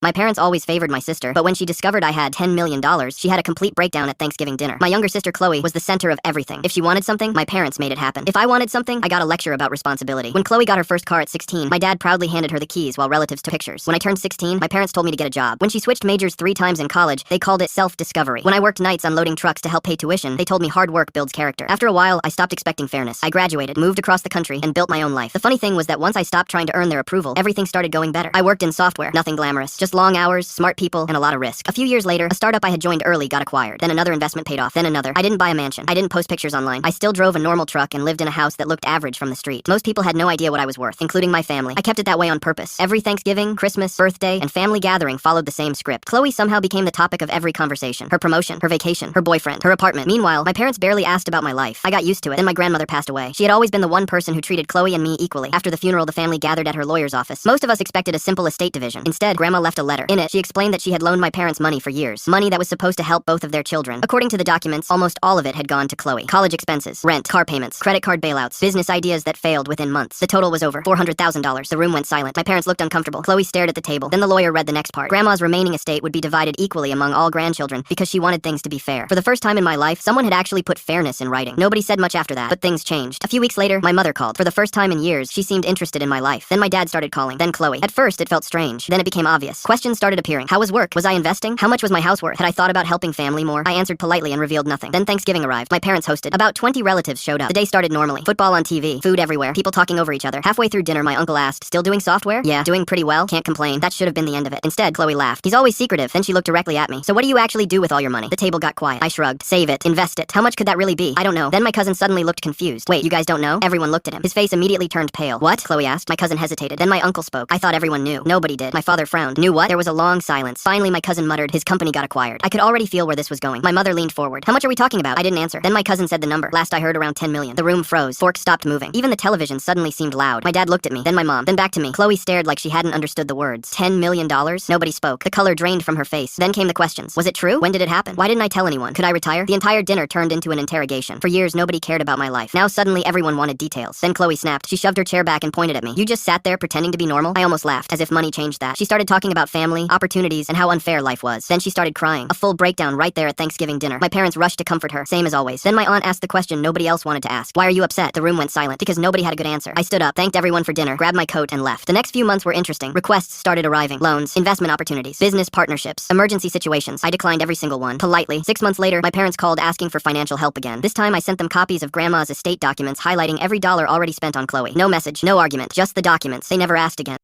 My parents always favored my sister, but when she discovered I had $10 million, she had a complete breakdown at Thanksgiving dinner. My younger sister Chloe was the center of everything. If she wanted something, my parents made it happen. If I wanted something, I got a lecture about responsibility. When Chloe got her first car at 16, my dad proudly handed her the keys while relatives took pictures. When I turned 16, my parents told me to get a job. When she switched majors 3 times in college, they called it self-discovery. When I worked nights unloading trucks to help pay tuition, they told me hard work builds character. After a while, I stopped expecting fairness. I graduated, moved across the country, and built my own life. The funny thing was that once I stopped trying to earn their approval, everything started going better. I worked in software, nothing glamorous, just long hours, smart people, and a lot of risk. A few years later, a startup I had joined early got acquired. Then another investment paid off. Then another. I didn't buy a mansion. I didn't post pictures online. I still drove a normal truck and lived in a house that looked average from the street. Most people had no idea what I was worth, including my family. I kept it that way on purpose. Every Thanksgiving, Christmas, birthday, and family gathering followed the same script. Chloe somehow became the topic of every conversation. Her promotion, her vacation, her boyfriend, her apartment. Meanwhile, my parents barely asked about my life. I got used to it. Then my grandmother passed away. She had always been the one person who treated Chloe and me equally. After the funeral, the family gathered at her lawyer's office. Most of us expected a simple estate division. Instead, Grandma left a letter. In it, she explained that she had loaned my parents money for years. Money that was supposed to help both of their children. According to the documents, almost all of it had gone to Chloe. College expenses, rent, car payments, credit card bailouts, business ideas that failed within months. The total was over $400,000. The room went silent. My parents looked uncomfortable. Chloe stared at the table. Then the lawyer read the next part. Grandma's remaining estate would be divided equally among all grandchildren because she wanted things to be fair. For the first time in my life, someone had actually put fairness in writing. Nobody said much after that, but things changed. A few weeks later, my mother called. For the first time in years, she seemed interested in my life. Then my dad started calling. Then Chloe. At first, it felt strange. Then it became obvious. Questions started appearing. How was work? Was I investing? How much was my house worth? Had I thought about helping family more? I answered politely and revealed nothing. Then Thanksgiving arrived. My parents hosted. About 20 relatives showed up. The day started normally. Football on TV, food everywhere, people talking over each other. Halfway through dinner, my uncle asked, "Still doing software?" "Yeah, doing pretty well. Can't complain." That should have been the end of it. Instead, Chloe laughed. "He's always secretive." Then she looked directly at me. "So what do you actually do with all your money?" The table got quiet. I shrugged. "Save it. Invest it." "How much could that really be?" "I don't know." Then my cousin suddenly looked confused. "Wait, you guys don't know?" Everyone looked at him. His face immediately turned pale. "What?" Chloe asked. My cousin hesitated. Then my uncle spoke. I thought everyone knew. Nobody did. My father frowned. "Knew what?" There was a long silence. Finally, my cousin muttered, "His company got acquired." I could already feel where this was going. My mother leaned forward. "How much are we talking about?" I didn't answer. Then my cousin said the number. Last I heard, around 10 million. The room froze. Forks stopped moving. Even the television suddenly seemed loud. My dad looked at me. Then my mom. Then back to me. Chloe stared like she hadn't understood the words. $10 million? Nobody spoke. The color drained from her face. Then came the questions. Was it true? When did it happen? Why didn't I tell anyone? Could I retire? The entire dinner turned into an interrogation. For years, nobody cared about my life. Now suddenly everyone wanted details. Then Chloe snapped. She shoved her chair back and pointed at me. "You just sat there pretending to be normal?" I almost laughed, as if money changed that. She started talking about family, opportunities, and how unfair life was. Then she started crying. A full breakdown right there at Thanksgiving dinner. My parents rushed to comfort her, same as always. Then my aunt asked the question nobody else wanted to ask. "Why are you upset?" The room went silent, because nobody had a good answer. I stood up, thanked everyone for dinner, grabbed my coat, and left. The next few months were interesting. Requests started arriving. Loans, investment opportunities, business partnerships, emergency situations. I declined every single one, politely. 6 months later, my parents called asking for financial help again. This time I sent them copies of Grandma's estate documents highlighting every dollar already spent on Chloe. No message, no argument, just the documents. They never asked again.